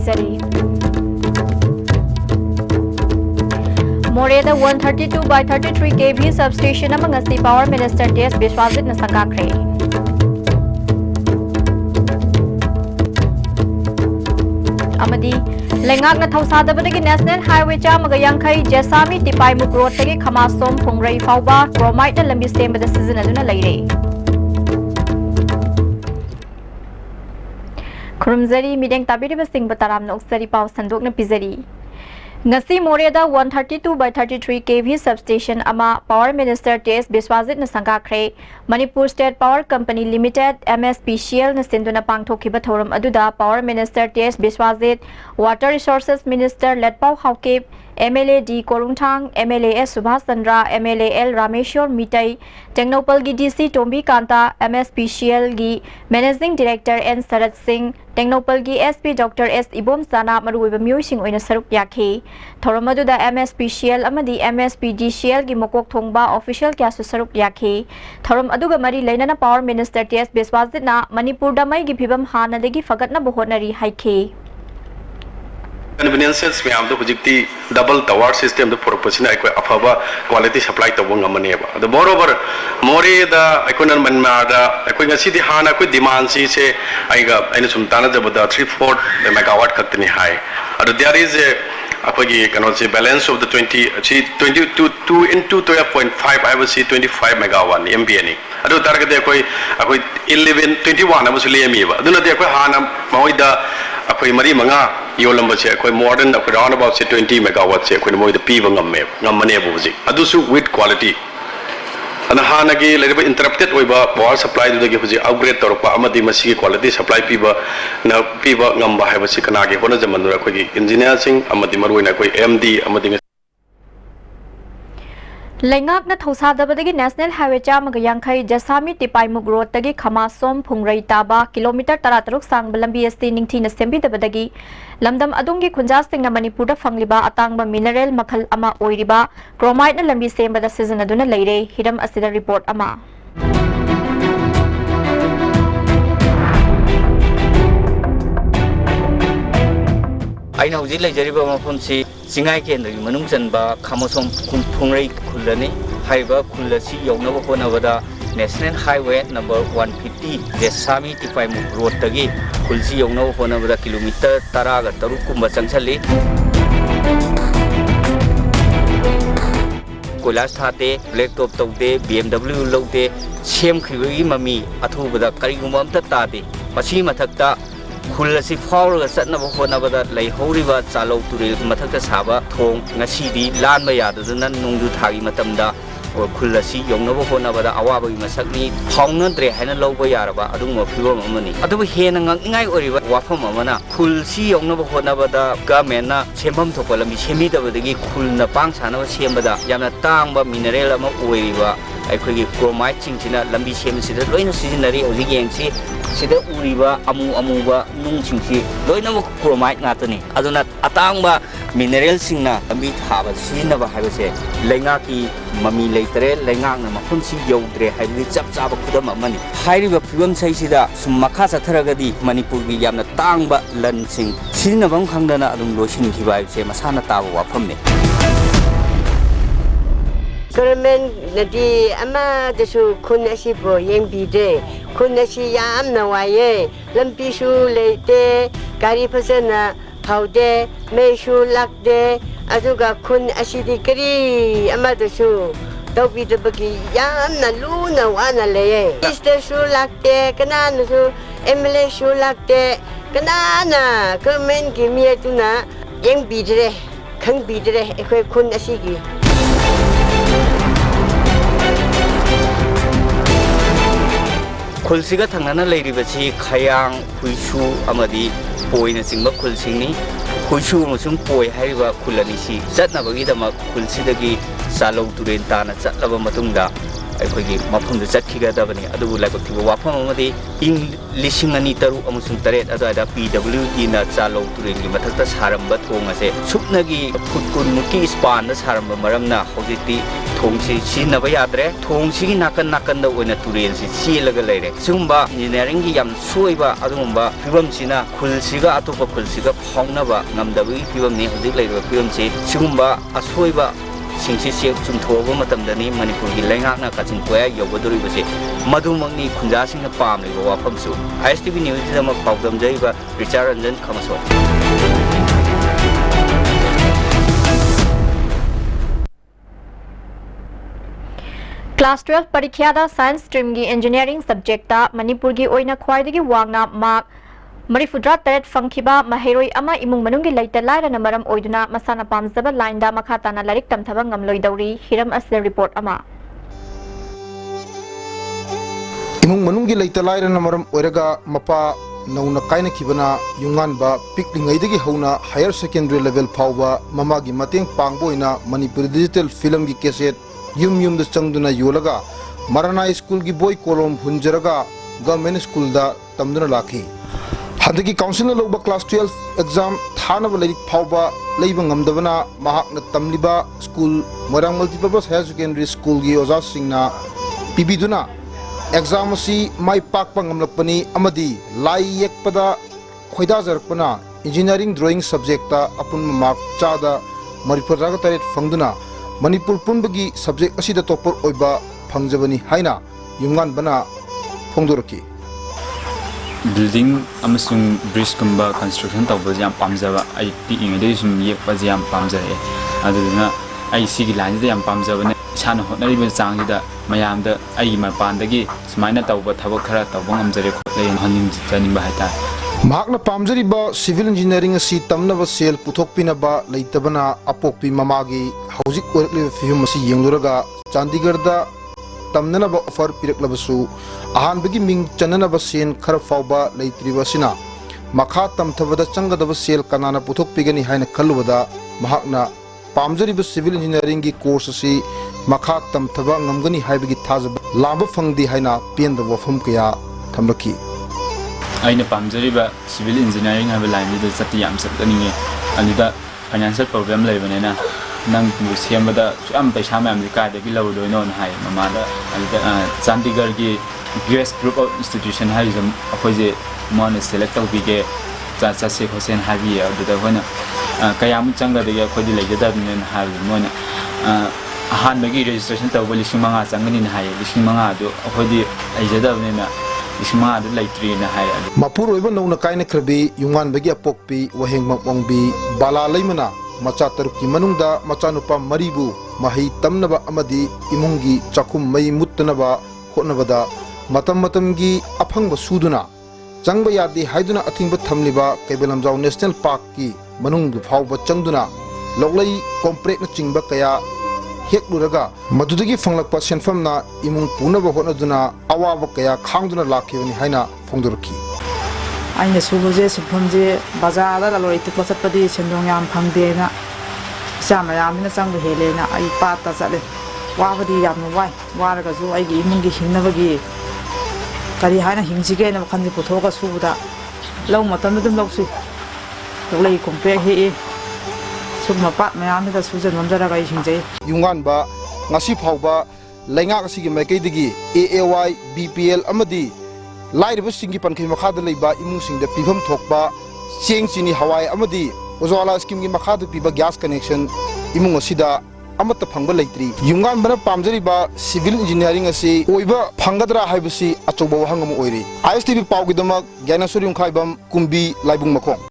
ꯍꯥꯏꯖꯔꯤ मोरेदा 132/33 kV substation अमंगसी power minister टेस विश्वासित न संगाखरे अमदी लेंगाक न थौसादबदगी नेशनल हाईवे चामग यांखई जेसामी टिपाई मुक्रोतगी खमासोम फुंगरई फाउबा क्रोमाइट न लंबी सेमबद सिजनदुना लैरे खुरुमजरी मिडेंग ताबिरिब सिंह बताराम नोक्सरी पाव संदोक न पिजरी ngasi Moreda 132/33 kV substation ama power minister ts biswajit na sangakre Manipur State Power Company Limited MSPCL na sinduna pangthokiba thorum aduda power minister ts biswajit water resources minister Letpau Haukip MLA D Korungthang MLA S Subhas Chandra MLA L Rameshwar Mitai Technopal gi DC Tombi Kanta MSPCL gi managing director N Sarat Singh Technopal gi SP Dr S Ibom Sana maruiba miyoi oina saruk yakhi thorum aduda MSPCL amadi MSPDCL gi mokok thongba official kya su saruk yakhi thorum aduga mari leinana power minister ts biswajit na Manipur da mai gi phibam hana degi fagatna bohonari haikhe conveniences में आम तो हुजिक्ति double tower system तो proportional एक अफाबा quality supply तो वंग मने बा the moreover more the एकोन मनमा the एकोन गसी दि हाना कोई डिमांड सी से आइगा एने सुमताना जब द 3-4 मेगावाट खतनी हाई और देयर इज अखोगी कनो से balance of the 22 into 12.5 I will see 25 megawatt MBN अदु तारगदे कोई 11 21 अबसु लेमी बा दुना दे कोई हाना मोइदा अखोई मरी मंगा योलंब से अखोई मॉडर्न अखोई राउंड अबाउट से 20 मेगावाट से अखोई मोइदा पीबा ngam बुजी अदुसु विद क्वालिटी अन हानगी लेरिबा इंटरप्टेड ओइबा पावर सप्लाई दुदगी हुजी अपग्रेड तोरपा अमदी मसी क्वालिटी सप्लाई पीबा ngamba हाइबसी कनागे होना जमनुरा अखोई इंजीनियर सिंह अमदी मरुइना कोई MD अमदी लेंगाक न थौसादबदगी नेशनल हाईवे चामग यांखई जसामी टिपाई मुग रोड तगी खमासोम फुंगरई ताबा किलोमीटर 13 सांग लंबी एसटी निंगथी न सेम्बिदबदगी लमदम अदुंगी खुंजासिंग न मणिपुर फंगलिबा अतांगबा मिनरल मखल अमा ओइरिबा क्रोमाइट न लंबी सेम्बदा सिजनदुना लैरे हिरम असिदा रिपोर्ट अमा आइना हुजी लेजरिबा मफमसी सिंगाई केंद्रगी मनुंग चनबा खामसोम फुंगरई खुलनी हाइबा खुलसी यौनबा होनबदा national highway number 150 Jessami Tipaimukh road तगी खुलसी यौनबा होनबदा किलोमीटर 13 कुंबा चंगछली कोइलास थाते ब्लैक टॉप तौदे BMW लौदे सेम खिबगी ममी अथुबदा करिगुम अमता तादे मसी मथक्ता खुलसी फाउरग चटनब होनबदा लैहौरिबा चालौ तुरेल मथक्ता साबा थोंग ngasiदी लानबा याददना नोंदु थागी मतमदा खुलसी यौनब होनबदा अवाबगी मसकनी फाउनद्रे हैना लौबा यारबा अदुम फिबम अमनी अदुबो हेना ngangningai ओरिबा वाफम अमना खुलसी यौनब होनबदा गवर्नमेंटना सेमभम थोपलमी सेमिदबदगी खुलना पांग सानबा सेमबदा यामना तांगबा मिनरल अमा ओइरिबा अखोगी क्रोमाइट सिंगसिना लंबी सेमसिदा लोइना सिजनरी होजिक येंगसी सिदा उरिबा अमुबा नुंगसिंगसी लोइना क्रोमाइट नातनी अदुना अतांगबा मिनरल सिंगना लंबी थाबा सिजनबा हाइबसे लेंगाकी ममी लेतरे लेंगांगना मफमसी यौद्रे हाइबि चप चाबा खुदम अमनी हाइरिबा फिबम सैसिदा सुम मखा चथरगदी मणिपुरगी यामना तांगबा लनसिंग सिजनबम खंगदना अदुम लोइसिनखिबा हाइबसे मसाना ताबा वाफमने Government nadi ama desu kun asi bo yang bide kun asi yam na waye lampi su leite gari pasana paude me su lakde aduga kun asi di kari ama desu tau bide bagi yam na lu na wana leye iste su lakde kana su MLA su lakde kana na government gi mi tu na yang bide khang bide ekoi kun asi gi खुलसीगा थंगना लेरिबसी खयांग हुइसु अमदी पोइना सिंगबा खुलसिंगनी हुइसु अमसुंग पोइ हाइबा खुलनिसी चटनबगी दमा खुलसीदगी चालौ Tourane ताना चटलबा मतुंगदा ꯑꯩꯈꯣꯏꯒꯤ ꯃꯐꯝꯗ ꯆꯠꯈꯤꯒꯗꯕꯅꯤ ꯑꯗꯨꯕꯨ ꯂꯥꯏꯕꯛ ꯊꯤꯕ ꯋꯥꯐꯝ ꯑꯃꯗꯤ ꯏꯪ 2006 ꯑꯃꯁꯨꯡ 7 ꯑꯗꯨꯋꯥꯏꯗ PWDꯅ ꯆꯥꯂꯧ ꯇꯨꯔꯦꯜꯒꯤ ꯃꯊꯛꯇ ꯁꯥꯔꯝꯕ ꯊꯣꯡ ꯑꯁꯦ ꯁꯨꯞꯅꯒꯤ ꯐꯨꯠ 10ꯃꯨꯛꯀꯤ ꯁ꯭ꯄꯥꯟꯗ ꯁꯥꯔꯝꯕ ꯃꯔꯝꯅ ꯍꯧꯖꯤꯛꯇꯤ ꯊꯣꯡꯁꯤ ꯁꯤꯖꯤꯟꯅꯕ ꯌꯥꯗ꯭ꯔꯦ ꯊꯣꯡꯁꯤꯒꯤ ꯅꯥꯀꯟꯗ ꯑꯣꯏꯅ ꯇꯨꯔꯦꯜꯁꯤ ꯆꯦꯜꯂꯒ ꯂꯩꯔꯦ ꯁꯤꯒꯨꯝꯕ ꯏꯟꯖꯤꯅꯤꯌꯔꯤꯡꯒꯤ ꯌꯥꯝ ꯁꯣꯏꯕ ꯑꯗꯨꯒꯨꯝꯕ ꯐꯤꯕꯝꯁꯤꯅ ꯈꯨꯜꯁꯤꯒ ꯑꯇꯣꯞꯄ ꯈꯨꯜꯁꯤꯒ ꯐꯥꯎꯅꯕ ꯉꯝꯗꯕꯒꯤ ꯐꯤꯕꯝꯅꯤ ꯍꯧꯖꯤꯛ ꯂꯩꯔꯤꯕ ꯐꯤꯕꯝꯁꯤ ꯁꯤꯒꯨꯝꯕ ꯑꯁꯣꯏꯕ ꯁꯤꯡꯁꯤ ꯆꯨꯝꯊꯣꯛꯑꯕ ꯃꯇꯝꯗꯅꯤ ꯃꯅꯤꯄꯨꯔꯒꯤ ꯂꯩꯉꯥꯛꯅ ꯀꯥꯆꯤꯟ ꯀꯣꯌꯥ ꯌꯧꯒꯗꯧꯔꯤꯕꯁꯤ ꯃꯗꯨꯃꯛꯅꯤ ꯈꯨꯟꯖꯥꯁꯤꯡꯅ ꯄꯥꯝꯂꯤꯕ ꯋꯥꯐꯝꯁꯨ ISTV ꯅ꯭ꯌꯨꯁꯀꯤꯗꯃꯛ ꯄꯥꯎꯗꯝꯖꯔꯤꯕ ꯔꯤꯆꯥꯔꯗ Ranjan ꯈꯃꯁꯣ Class 12 Parikhyada Science Stream gi Engineering Subject ta Manipur gi oina khwaidagi wangna mark Marifudra Teret Fangkiba Maheroi Ama Imung Manungi Laita Laira Namaram Oiduna Masana Pamzaba Line da Makhatana Larik Tamthaba Ngamloi Dauri Hiram Asle Report Ama Imung Manungi Laita Laira Namaram Oiraga Mapa Nauna Kaina Kibana Yunganba Piklingaidagi Hauna Higher Secondary Level Pauba Mamagi Mateng Pangboina Manipur Digital Film gi cassette Yum the Changduna Yolaga Marana School gi boy kolom Hunjaraga Government School da Tamduna Laki Hadaki Council Loba Class 12 exam Thana Lake Pauba Labang Amdavana Mahakna Tamliba School Morang Multipurpose Higher Secondary School gi Oza Singna Pibiduna exam si Mai Pakpang Amlapani Amadi Lai Yekpada Khoida Zarpana Engineering Drawing Subject Apun Mark Chada Maripuraga Taret Fangduna Manipur Punbagi subject asida topper oiba Pangjabani Haina Yungan Bana Pongdoraki Building amasung bridge kumba construction tawba jam pamjaba ai pi ingde sum yekpa jam pamjare aduna ai sigi line da yam pamjaba ne sana hotnari be changida mayam da ai mapandagi sumaina tawba thabak khara tawba ngamjare khotlei haning jani ba haita Mahakna Pamjariba Civil Engineering asi tamnaba sel puthokpinaba leitabana apokpi mamagi hauzik orakliba fihum asi yengluraga Chandigarhda tamnanaba offer piraklabasu ahanbagi ming chananaba sen khara fawba leitriba sina makha tamthabada changadaba sel kanana puthokpigani haina khalubada mahakna Pamjariba Civil Engineering gi course asi makha tamthaba ngamgani haibagi thajaba lamba fangdi haina penda wafum kaya thamlaki aina pamjariba civil engineering have line da chati yam sakani anuda financial problem lebanena nang museumda am paisa mam ka da gi law doino hai mamada anuda Chandigarh gi US group of institution hai jam apoje mon select to bige cha se khosen habi aduda hona kayam changa da khodi legada nen har mon ahan bagi registration to boli simanga changani hai simanga do khodi aijada nena Isma ada laitri na hai Mapur oiba nauna kaina krabi yungan bagi apokpi waheng mapongbi bala laimana macha tarukki manungda macha nupa maribu mahi tamnaba amadi imungi chakum mai muttanaba hotnabada matam matamgi aphangba suduna changba yadi haiduna athingba thamliba Kaibalamjau National Park ki manungdu phawba changduna loklai complex na chingba kaya Hekluraga Madudagi Fanglakpa Senfamna Imung Punaba Honaduna Awaba Kaya Kangduna Lakivani Haina Fongdurki Aina Subuze Sipumje Bazada Lori Tikosapadi Sendongyam Pangdena Samayamina Sangu Helena I Pata Sale Wabadi Yamawai Waragazu Igi Mungi Hinavagi Kari Hana Hinsigan of Kandi Putoga Suda Low Matanadum Loksi Lay compare he Sumapa Mayami the Susan Mandara Hinze Yungan Ba Nasi Pauba Langasi Makadigi AAY BPL Amadi Light Singi Panki Makada Liba Imusing the Pivum Tokba Cheng Sini Hawaii Amadi Ozala Skimgi Makadu Piba gas connection Imungasida Amata Panga Laitri Yungan Bana Pamjariba Civil Engineering Asi Oiba Pangadra Hibasi Atoba Hangam Oiri ISTV Paugidama Ganasurium Kaibam Kumbi Laibung Makong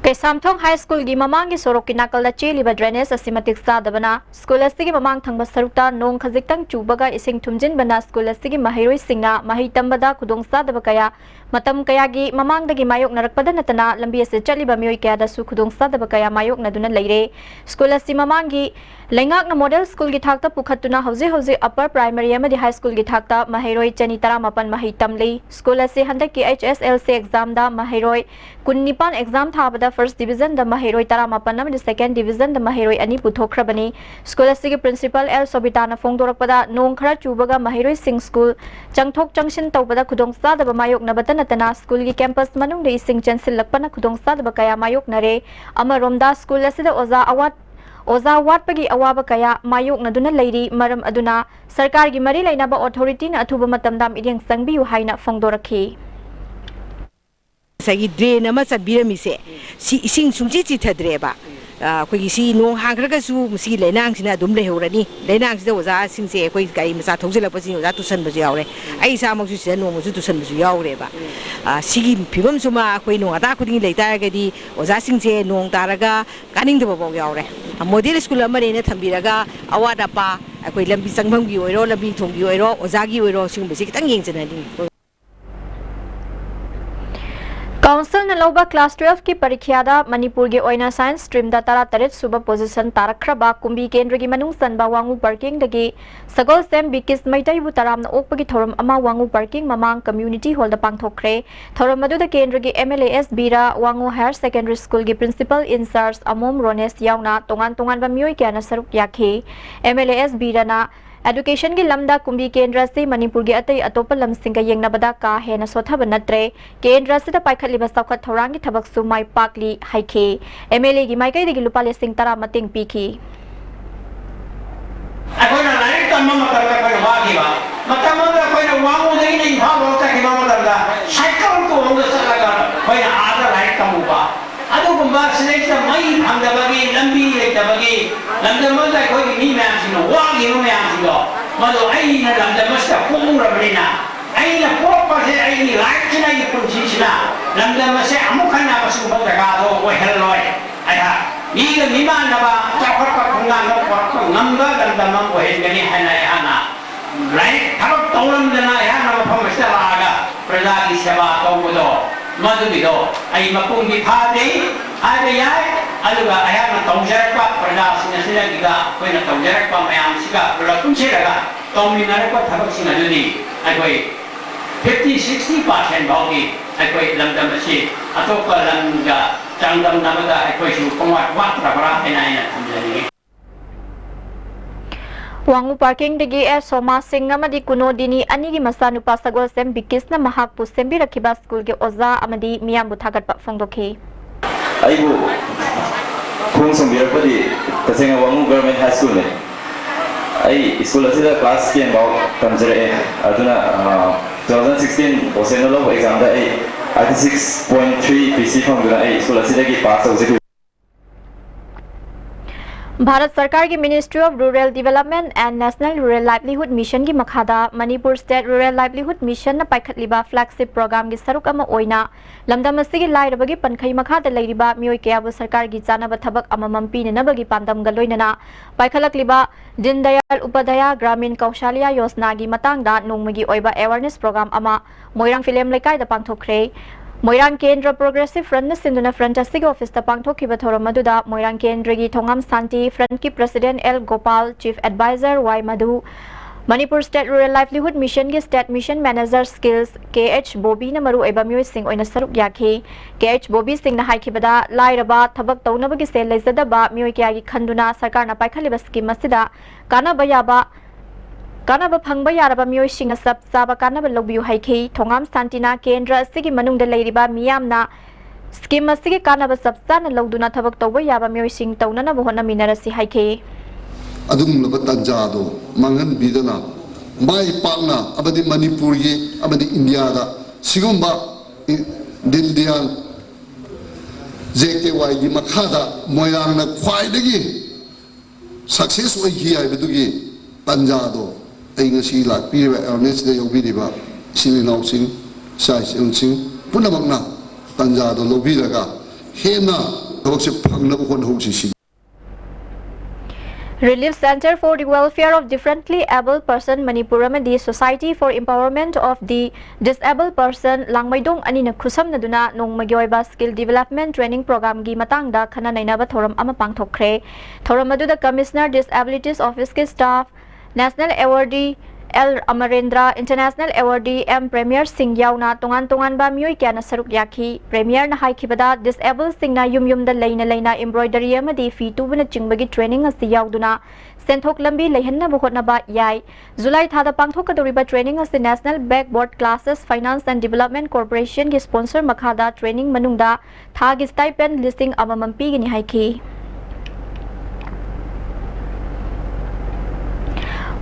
Samthong High School gi mamang gi sorok kinakal da cheliba drainage asimatik sadabana school asigi mamang thangba sarukta nong khajiktang chubaga ising thumjin bana school asigi mahiroi singna mahi tambada khudong sadaba kaya matam kayagi mamangdagi mayoknarapda natana lambi ase chaliba mioi kayadasu khudongsadaba kaya mayoknaduna leire school asi mamangi Lengakna model school gi thakta pukhatuna hauze upper primary amadi high school gi thakta mahairoi chani tara mapan mahi tamlei school ase handaki HSLC exam da mahairoi kunnipan exam thabada first division da mahairoi tara mapan amadi second division da mahairoi ani puthokhrabani school ase gi principal L Sobitana phongdorakpada nong khara chubaga mahairoi sing school changthok changshin tawbada khudongsa da mayokna batana school gi campus manung de ising chansil lakpana khudongsa da kaya mayoknare amaromda school ase da Oza watpagi awaba kaya mayoknaduna leiri maram aduna sarkar gi mari lainaba authority na athuba matamdam ideng sangbiu haina phongdorakhi sagi drain ama chabiramise si ising sungchi chi thadreba koi si nong hangraga su si lenang sina dum lehorani lenang sida oza singse koi kai masa thojela pasi oza tusan baji yaure ai sa mak su se nong mu tusan baji yaure ba sigi phibam suma koi nong ata khuding leita ga di oza singse nong taraga kaning de baw yaure model school amare na thambiraga awada pa koi lambi changbam gi oiro lambi thong gi oiro oza gi oiro sing basi kitang yengjanani Council na loba class 12 ki parikya da Manipur ge oina science stream da tara taret suba position tarakhraba kumbi kendra gi manung sanba wangu parking dagi sagol sem bikis maitai bu taram na okpagi thoram ama wangu parking mamang community hall da pangthokre thoram madu da kendra gi MLAS bira wangu higher secondary school gi principal in charge amom rones yauna tongan ba mioi kya na saruk yakhe MLAS bira na Education gi lamda kumbi kendra se Manipur gi atai atopa lamsing ga yengna bada ka hena sothaba natre kendra se da paikhat liba sakhat thorang gi thabak su mai pakli haikhe MLA gi mai kai de gi lupa le sing tara mating pikhi akoina lai tamma matar ka ba gi ba matam da koina wangu dei nei bha bo ta ki ma matar da cycle ko wangu sa ga koina ada lai tamu ba adu gumba sine ta mai phang da bagi lambi le ta bagi lamda ma da koi ni ma si no wa gi no ma si do ma do ai na lamda ma sta ko mu ra bri na ai na ko pa se ai ni lai china gi pun chi china lamda ma se amu khan na ba su ba da ga do wa hel loi ai ha ni ga ni ma na ba cha ko ka khung na no ko ngam ga lamda ma ko he ga ni ha na ya na lai thab to lam da na ya na ma pham sa la ga praja gi seva to do Madubido ay mapung githade ay ay aluga ayana tongjarakpa prada sinasina giga koina tongjarakpa mayam siga prada kuncheraga tongminarapa thabak singa duni ay koi 50-60% bawgi ay koi lamdam asi atopa lamga changdam namada ay koi su pangwat wat rabara ayna thamjani Wangu parking degi Soma Singh amadi kuno dini ani gi masanu pasagol sem bikis na mahak pu sembi rakhiba school ge oza amadi miyam bu thagat pa phongdokhe aibu khung som biar padi tasenga wangu government high school ne ai school asida class 10 baw tamjere aduna 2016 osenalo exam da ai 86.3 PC phongduna ai school asida gi pass hoje Bharat Sarkar ki Ministry of Rural Development and National Rural Livelihood Mission ki makhada Manipur State Rural Livelihood Mission na paikhatliba flagship program gi saruk ama oina lamdam asigi lairabagi pankhai makhada leiriba mioi kyabu sarkar gi chanaba thabak amamam pinanabagi pandam ga loinana paikhalakliba Din Dayal Upadhyaya Gramin Kaushalya Yojana gi matangda nongmagi oiba awareness program ama Moirang Film Lekai da pangthokre Moirang Kendra Progressive Front na sinduna front asig office ta pangthokhiba thoram maduda Moirang Kendra gi Thongam Santi front ki President L Gopal Chief Advisor Y Madhu Manipur State Rural Livelihood Mission gi State Mission Manager Skills KH Bobby na maru eba mioi sing oina saruk yakhi KH Bobby sing na haikibada lairaba thabak taunabagi sel leizadaba mioi kya gi khanduna sarkar na paikhaliba scheme asida kana bayaba Kanaba phangba yaraba mioi sing sab saba kanaba logbiu haikhi Thongam Santina Kendra asigi manungda leiriba miyamna scheme asigi kanaba sabsana logduna thabak tawba yaba mioi sing taunana bohona minarasi haikhi adum laba tanjado mangan bidana mai pakna abadi Manipur ye abadi India da sigumba Dindian JKY gi makhada moyang na khwaidagi success oi gi ai bedugi tanjado ai ngasi lak pi awareness de yobiriba silinau sing sai sing punamakna tanjado lobiraga hena thobak se phangna ko hon hosi Relief Center for the Welfare of Differently Abled Person Manipur amadi Society for Empowerment of the Disabled Person Langmaidong anina khusamnaduna nongmagi oiba skill development training program gi matangda khana nainaba thoram ama pangthokre. Thoram aduda Commissioner Disabilities Office ki staff, National Awardee L. Amarendra, International Awardee M. Premier Singh Yauna, Tongan ba Miyoi Kiana Saruk Yaki, Premier na Haikibada, Disabled Singh na Yum da Laina embroidery amadi fi tubuna chingbagi training as the Yauduna, Senthok Lambi Lehenna Buhotna ba Yai, Zulai Thada Pangthokadoriba training as the National Backboard Classes Finance and Development Corporation ki sponsor Makada training Manungda, Thagi stipend listing Amamampi Gini Haiki.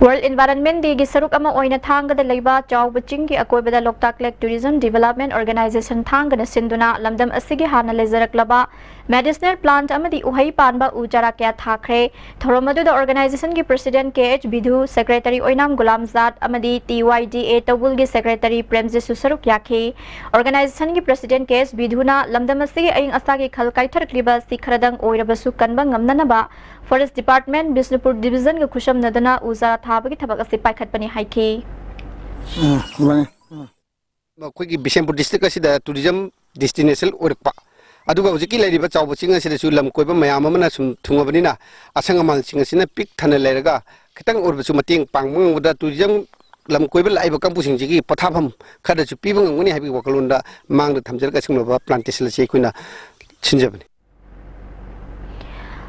World Environment Day gi saruk ama oina thanga da leiba chawba chinggi akoiba da Loktak Lake Tourism Development Organization thanga na sinduna lamdam asigi hana lezaraklaba medicinal plant amadi uhai panba ujara kya thakre thoromadu da organization gi president KH Bidhu secretary oinam Gulam Zat amadi TYDA Tawul gi secretary Premji Susaruk yakhi organization gi president KH Bidhu na lamdam asigi aing asagi khal kaithar kliba sikharadang oirabasu kanba ngamnanaba Forest Department Bisnupur Division ga khusham nadana uzara thabagi thabak ase paikhat pani haiki Koi Bisempur district asida tourism destination orpa aduga hojiki lairiba chawba chinga sida su lam koiba mayam amana sum thungabanina asanga mal chinga sina pik thana lairaga khitang orba su mateng pangmang da tourism lam koiba laiba kampu singjigi pathafam khada chu pibang ngoni habi wakalunda mangda thamjar ka singloba plantation se kuina chinjabani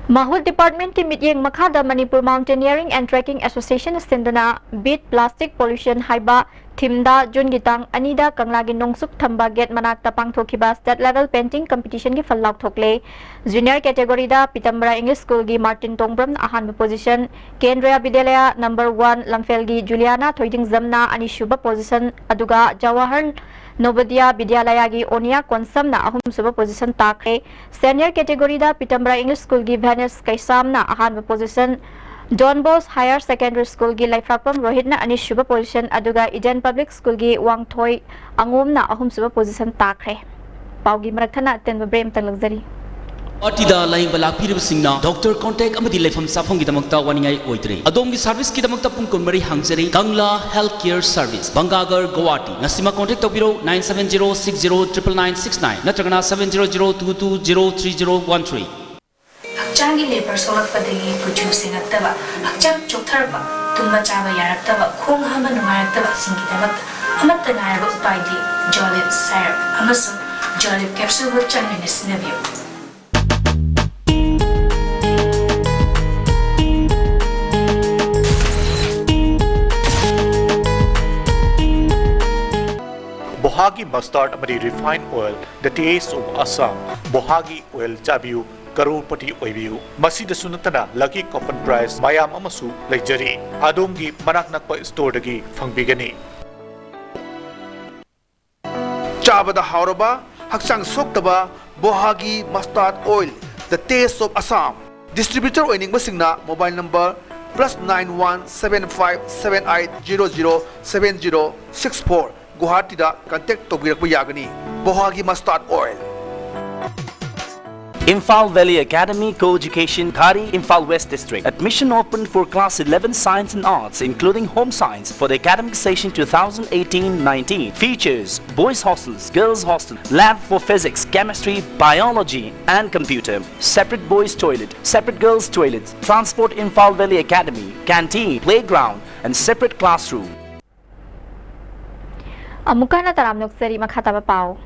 Mahul Department ki mityeng makhada Manipur Mountaineering and Trekking Association sindana beat plastic pollution haiba thimda June gitang anida kanglagi nongsuk thamba get manakta pangthokiba state level painting competition ki fallauk thokle junior category da Pitambara English School gi Martin Tongbram ahan position Kendriya Vidyalaya number 1 Lamphel gi Juliana Thoiding Zamna ani shuba position aduga Jawahar Novodia Vidyalaya gi Onia Konsam na ahum suba position takre senior category da Pitambara English School gi Venice Kaisam na ahan position Don Bos Higher Secondary School gi Laifrapam Rohit na ani shuba position aduga Eden Public School gi Wangthoi Angom na ahum suba position takre paugi marathana tenba brem tang luxury Atida laing balak pirib singna doctor contact amadi lefam safong gidamakta waningai oidre adom gi service gidamakta pung konmari hangjari Kangla Healthcare Service Bangagar Guwahati ngasima contact tobiro 9706099969 natragana 7002203013 Hakchangi labor solakpadagi kuchu singaktaba hakchang choktarba tumba chaba yaraktaba khong hama nungairaktaba singidamak amatta nairaba upaidi Jolib Syrup amasung Jolib capsule ho changmina sinabiyo Bohagi mustard amadi refined oil, the taste of Assam. Bohagi oil jabiu, karupati oibiu. Masida sunatana lucky coupon price mayam amasu lejari. Adongi manak nakpa store dagi fangbigani. Chabada hauraba, hakchang soktaba, Bohagi mustard oil, the taste of Assam. Distributor oining masingna mobile number +91 7578 007064. Guwahati da contact tobirakpa yagani Bohagi mustard oil Imphal Valley Academy Co-Education Khari Imphal West District admission open for class 11 Science and Arts including home science for the academic session 2018-19 features boys hostels, girls hostel, lab for physics, chemistry, biology and computer, separate boys toilet, separate girls toilet, transport Imphal Valley Academy, canteen, playground and separate classroom. Amukana taram nuksari makhataba pau.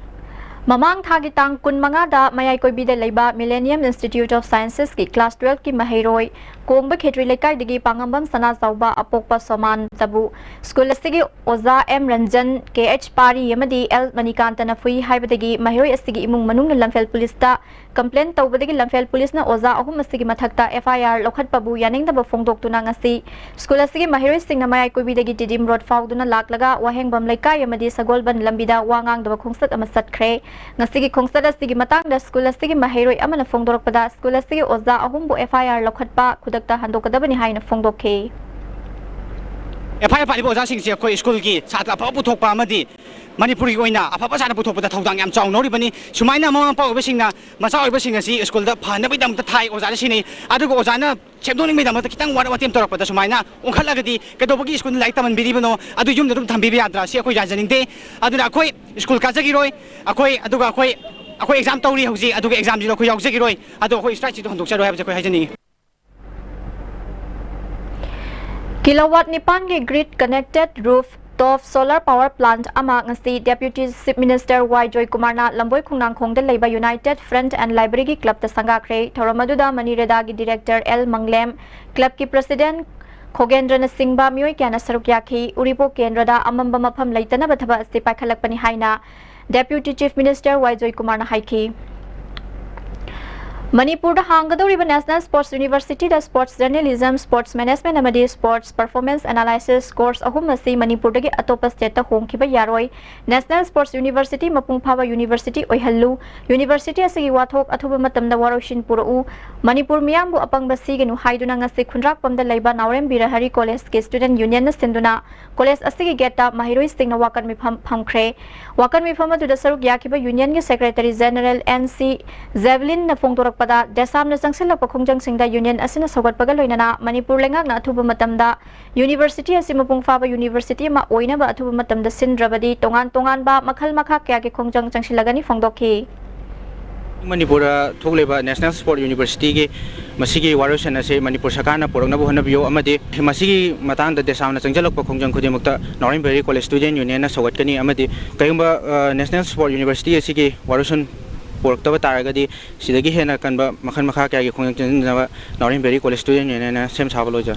Mamang thagitang kun mangada mayai koibida leiba Millennium Institute of Sciences ki class 12 ki mahairoi kongba khetri lekai digi pangambam sana sauba apokpa soman tabu school asigi oza M Ranjan KH Pari yamadi L Manikantana fui haibadagi mahiroi asigi imung manung Lamphel police ta complaint tawbadagi Lamphel police na oza ahum asigi mathakta FIR lokhat pabu yaning da bafongdok tuna ngasi school asigi mahiroi singna mayai koibidagi Tidim Road fauduna laklaga wahengbam lekai yamadi sagolban lambida wangang da khongsat amasat khre ngasigi khongsada sigi matang da school asigi mahairoi amana fongdorok pada school asigi oza ahum bu FIR lokhatpa khudakta handokadabani haina fongdokhe FIR palibo oza singse khoi school ki chatra pa puthokpa amadi Manipuri oina afaba sana puthokpada thodang yam chawnori sumaina mama pa obesingna macha obesing asi school da phana bidam ta thai oja sini adugo ojana chemdoning bidam ta kitang wara watem torakpada sumaina onkhallagadi kedobagi school lai taman biribano adu yum dum thambi yadra si akoi jajaningte aduna akoi school ka jagiroi akoi aduga akoi exam tawri hauji aduga exam jino khoi yaujagiroi adu akoi strike ji hondok charoi habja khoi hajani Kilowatt Nipan ki grid connected rooftop solar power plant ama ngasi Deputy Chief Minister Y Joy Kumar na lamboi khungnang khongda leiba United Front and Library ki club ta sanga khre thoramaduda Manireda ki director L Manglem club ki president Khogendra na Singba mioi kyana saruk yakhi Uripo Kendrada amamba mapham leitana bathaba asti paikhalakpani haina Deputy Chief Minister Y Joy Kumar na haiki Manipur Hangadoriba National Sports University da Sports Journalism, Sports Management amadi Sports Performance Analysis course ahum asi Manipur dagi atopa state ta hongkiba yaroi National Sports University mapungphawa University oihallu University asigi wathok athuba matamda waroshin purau Manipur miyambu apangba sigenu haiduna ngasi khunrak pamda leiba Naurem Birahari College ke Student Union na sinduna College asigi geta mahiroi singna wakan mi phamkhre wakan mi phama tuda saruk yakiba Union ge Secretary General NC Zevelin na phongtorak pada desam na sangsilak pakhongjang singda union asina sogat pagal loinana Manipur lengak na athuba matamda University asima pungphaba University ma oina ba athuba matamda sindrabadi tongan ba makhal makha kya ke khongjang changsilagani phongdokhi Manipur thogleba National Sport University ge masigi waroshan ase Manipur sakana porongna bo hanabiyo amadi masigi matang da desam na changjalak pakhongjang khudimukta Naurem Birahari College Student Union na sogat kani amadi kayumba National Sport University asigi waroshan porktaba taragadi sidagi hena kanba makhan makha kya gi khongjang chinjaba Naurem Birahari College Student Union na sem sabaloja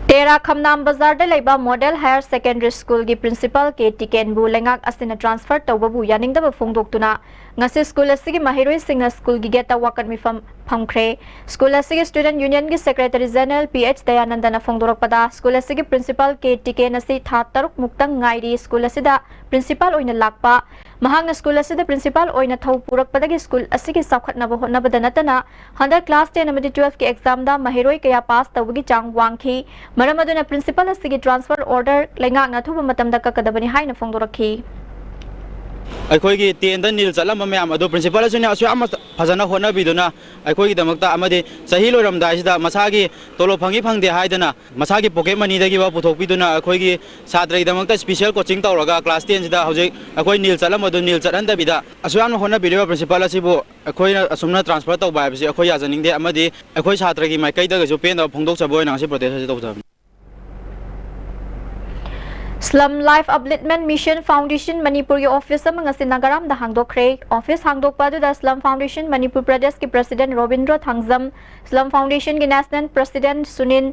Tera Khamnam Bazar de leiba Model Higher Secondary School gi principal ke Tiken bu lengak asina transfer tawbabu yaningda ba phongdoktuna ngasi school asigi mahiroi singna school gi geta wakan mi phamkhre school asigi student union gi secretary general PH Dayananda na phongdorakpada school asigi principal ke Tiken asi tha taruk muktang ngairi school asida principal oina lakpa mahangna school asida principal oina thau purakpadagi school asigi sakhatna ba hotnabada natana handa class 10 amadi 12 ki exam da mahiroi kaya pass tawgi chang wangkhi maramaduna principal asigi transfer order lengak na thuba matamda kakadabani haina phongdorakhi ꯑꯩꯈꯣꯏꯒꯤ ꯇꯦꯟꯗ ꯅꯤꯜ ꯆꯠꯂꯝꯕ ꯃꯌꯥꯝ ꯑꯗꯨ principal ꯑꯁꯤꯅ ꯑꯁꯨꯛ ꯐꯖꯅ ꯍꯣꯠꯅꯕꯤꯗꯨꯅ ꯑꯩꯈꯣꯏꯒꯤꯗꯃꯛꯇ ꯑꯃꯗꯤ ꯆꯍꯤ ꯂꯣꯏꯔꯝꯗꯥꯏꯁꯤꯗ ꯃꯁꯥꯒꯤ ꯇꯣꯂꯣꯞ ꯐꯪꯉꯤ ꯐꯪꯗꯦ ꯍꯥꯏꯗꯅ ꯃꯁꯥꯒꯤ ꯄꯣꯀꯦꯠ ꯃꯅꯤꯗꯒꯤꯕ ꯄꯨꯊꯣꯛꯄꯤꯗꯨꯅ ꯑꯩꯈꯣꯏꯒꯤ ꯁꯥꯇ꯭ꯔꯒꯤꯗꯃꯛꯇ ꯁ꯭ꯄꯦꯁꯤꯌꯦꯜ ꯀꯣꯆꯤꯡ ꯇꯧꯔꯒ ꯀ꯭ꯂꯥꯁ 10ꯁꯤꯗ ꯍꯧꯖꯤꯛ ꯑꯩꯈꯣꯏ ꯅꯤꯜ ꯆꯠꯂꯝꯕꯗꯨ ꯅꯤꯜ ꯆꯠꯍꯟꯗꯕꯤꯗ ꯑꯁꯨꯛ ꯌꯥꯝꯅ ꯍꯣꯠꯅꯕꯤꯔꯤꯕ ꯄ꯭ꯔꯤꯟꯁꯤꯄꯥꯜ ꯑꯁꯤꯕꯨ ꯑꯩꯈꯣꯏꯅ ꯑꯁꯨꯝꯅ ꯇ꯭ꯔꯥꯟꯁꯐꯔ ꯇꯧꯕ ꯍꯥꯏꯕꯁꯤ ꯑꯩꯈꯣꯏ ꯌꯥꯖꯅꯤꯡꯗꯦ ꯑꯃꯗꯤ ꯑꯩꯈꯣꯏ ꯁꯥꯇ꯭ꯔꯒꯤ ꯃꯥꯏꯀꯩꯗꯒꯁꯨ ꯄꯦꯟꯗꯕ ꯐꯣꯡꯗꯣꯛꯆꯕ ꯑꯣꯏꯅ ꯉꯁꯤ ꯄ꯭ꯔꯣꯇꯦꯁ ꯑꯁꯤ ꯇꯧꯖꯕꯅꯤ Slum Life Upliftment Mission Foundation Manipur ki office amang asi Nagaram da hangdokre office hangdokpa du da Slum Foundation Manipur Pradesh ki president Robindra Thangjam Slum Foundation ki national president Sunin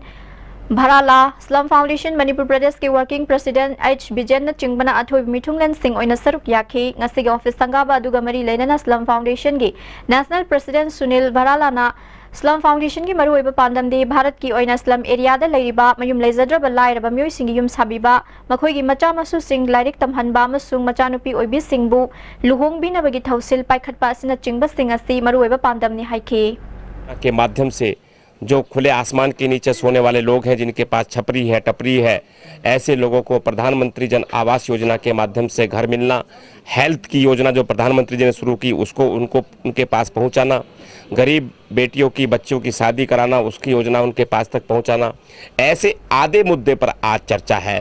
Bharala Slum Foundation Manipur Pradesh ki working president H Bijen na chingbana athoi mithunglen sing oina saruk yakhi ngasi ki office sangaba aduga mari leinana Slum Foundation ki national president Sunil Bharala na Slum Foundation ki maru oiba pandamdi Bharat ki oina slum area da leiriba mayum leizadraba lairaba myoi singi yum sabiba makhoi gi macha masu sing lairik tamhanba amasung machanupi oibi singbu luhong binabagi thausil paikhatpa asina chingba sing asi maru oiba pandamni haiki के माध्यम से जो खुले आसमान के नीचे सोने वाले लोग हैं जिनके पास छपरी है टपरी है ऐसे लोगों को प्रधानमंत्री जन आवास योजना के माध्यम से घर मिलना हेल्थ की योजना जो प्रधानमंत्री जी ने शुरू की उसको उनके पास पहुंचाना गरीब बेटियों की बच्चों की शादी कराना उसकी योजना उनके पास तक पहुंचाना ऐसे आधे मुद्दे पर आज चर्चा है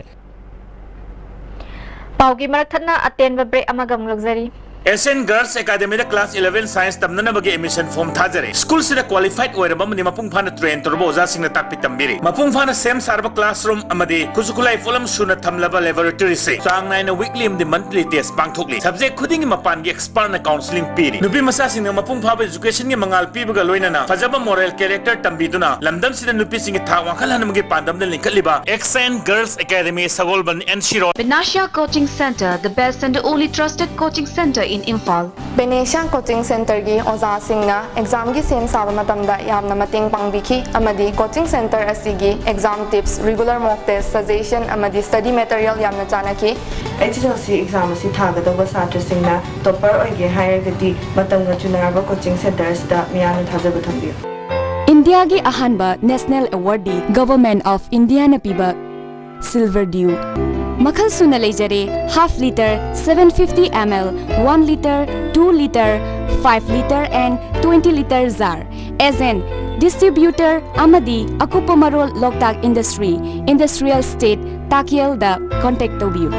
पाउगी मरथना अटेन ब्रेक अमगम luxury Asian girls academy class 11 science तमनबगे एडमिशन फॉर्म थाजरे स्कूल से क्वालिफाइड ओइरबमनि मपुंग फाना ट्रेन तोरबो ओजा सिंगना ताकपि तंबिरि मपुंग फाना सेम सारबा क्लासरूम अमदि कुजुकुलाई फुलम सुना थमलबा लेबोरेटरी से चांग नाइन वीकली एमदि मंथली टेस्ट पांगथोकली सब्जेक्ट खुदिंग मपान गे एक्सपर्ट ना काउंसलिंग पीरि नुपि मसा सिंग मपुंग फाबा एजुकेशन गे मंगाल पीबगा लोइनाना फजबा मोरल कैरेक्टर तंबिदुना लमदम सिदा नुपि सिंग था वाखल हनमगे पांदम दे लिंखलिबा एशियन गर्ल्स एकेडमी सगोलबन एनशिरो Benasha Coaching Center, the best and the only trusted coaching center in Imphal. Benasha Coaching Center gi oza singna exam gi sem saba matamda yamna mating pangbikhi amadi coaching center asigi exam tips regular mock test suggestion amadi study material yamna chanaki HSLC exam asi thagadawa satra singna topper oige higher gadi matamga chunaraba coaching centers da miyanu thajaba thambiyo India gi ahanba national award di government of India na piba silver dew मखल सुना लेजरे half litre 750 ml 1 liter 2 liter 5 liter and 20 liter jar as an distributor amadi akupa marol loktak industry industrial state takiel da contact to view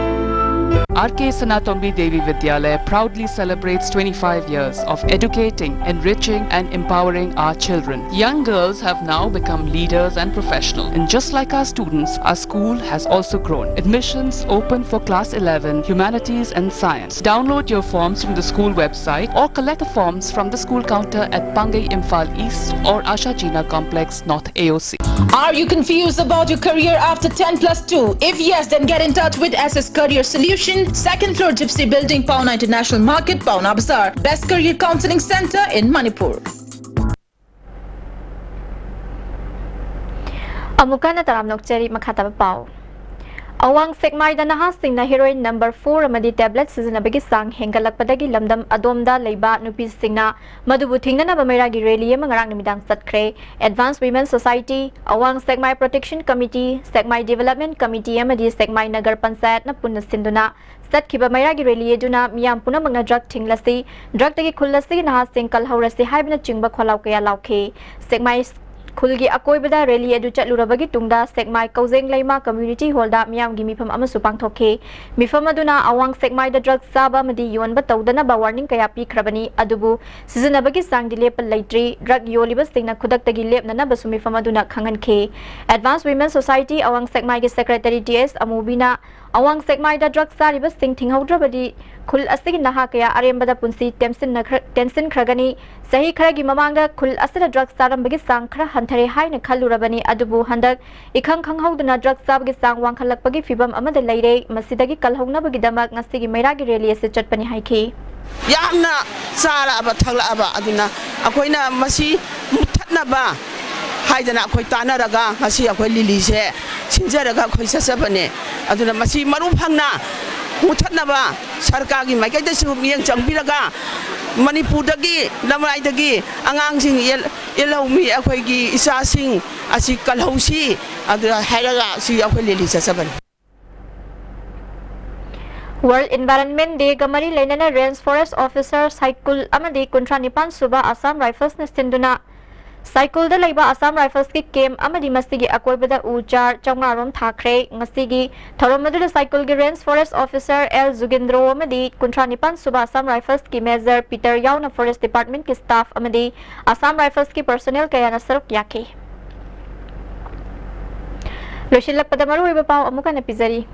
RK Sanatombi Devi Vidyalaya proudly celebrates 25 years of educating, enriching and empowering our children. Young girls have now become leaders and professionals. And just like our students, our school has also grown. Admissions open for class 11, humanities and science. Download your forms from the school website or collect the forms from the school counter at Pangai Imphal East or Asha Jina Complex, North AOC. Are you confused about your career after 10+2? If yes, then get in touch with SS Career Solution, second floor Gypsy Building, Pauna International Market, Pauna Bazaar. Best Career Counseling Center in Manipur. Amukana taram nokcheri makhataba pau. Awang sekmai da naha singna heroine number 4 amadi tablet sizinabagi sang hengalakpadagi lamdam adomda leiba nupi singna madubu thingna ba mairagi rally ama ngarang nimidang satkre Advanced Women Society Awang Sekmai Protection Committee Sekmai Development Committee amadi Sekmai Nagar Panchayat na punna sinduna satkhiba mairagi rally eduna miyam puna mangna drug thinglasi drug tagi khullasi naha sing kalhaurasi haibna chingba kholau kaya lauke Sekmai Khulgi akoibada rally edu chatlurabagi tungda Sekmai Kauzeng Leima Community Hall da miyamgi mifam amasu pangthoke mifam aduna awang Sekmai da drug saba madi yonba tawdana ba warning kaya pikhrabani adubu sizinabagi sangdi lepal laitri drug yoliba singna khudaktagi lepnana basu mifam aduna khangankhe Advanced Women Society awang Sekmai gi Secretary TS Amubina awang Sekmai da drug sariba sing thinghaudra khul asigi naha kaya arembada punsi tension khragani sahi khragi mamangda khul asida drug sarambagi sang khra hanthare haina khallurabani adubu handak ikhang khanghauduna drug sabagi sang wangkhalakpagi fibam amada leire masidagi kalhongnabagi damak ngasigi mairagi rally ase chatpani haiki yamna sara aba thagla aba aduna akoina masi muthatna ba haidana akoi tanaraga ngasi akoi lili se sinjaraga akoi sasabane aduna masi maru phangna muthatnaba sarkagi maikaida su miyang changbiraga manipurdagi lamaidagi angangsing yelaumi akoigi isasing asi kalhausi adu hairaga si akoi lili sasaban World Environment Day gamari lenana Range Forest Officer Cycle amadi kuntra nipan suba Assam Rifles na sinduna Cycle da laiba Assam Rifles ki camp amadi masigi akoibada uchar chawngarom thakre ngasigi thoromadu da cycle gi Range Forest Officer L Zugendro amadi kuntra nipan suba Assam Rifles ki Major Peter Yauna Forest Department ki staff amadi Assam Rifles ki personnel kaya na saruk yake Loshilak padamaru iba pau amuka na pizari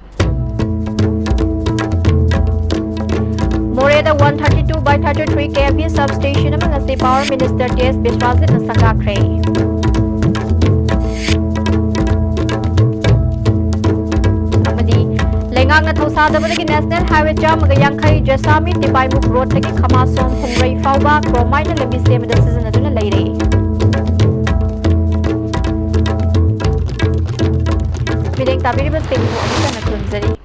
Moreda 132/33 kV substation among the Power Minister TS Biswazit na sangakre. Amadi lengang na thosada badagi National Highway jam magayangkhai Jasami Tipai Muk Road tagi Khamasong Phungrei Fauba Kromai na labi sem da season aduna leire. Bideng tabiri ba sing mo amita na tunzari.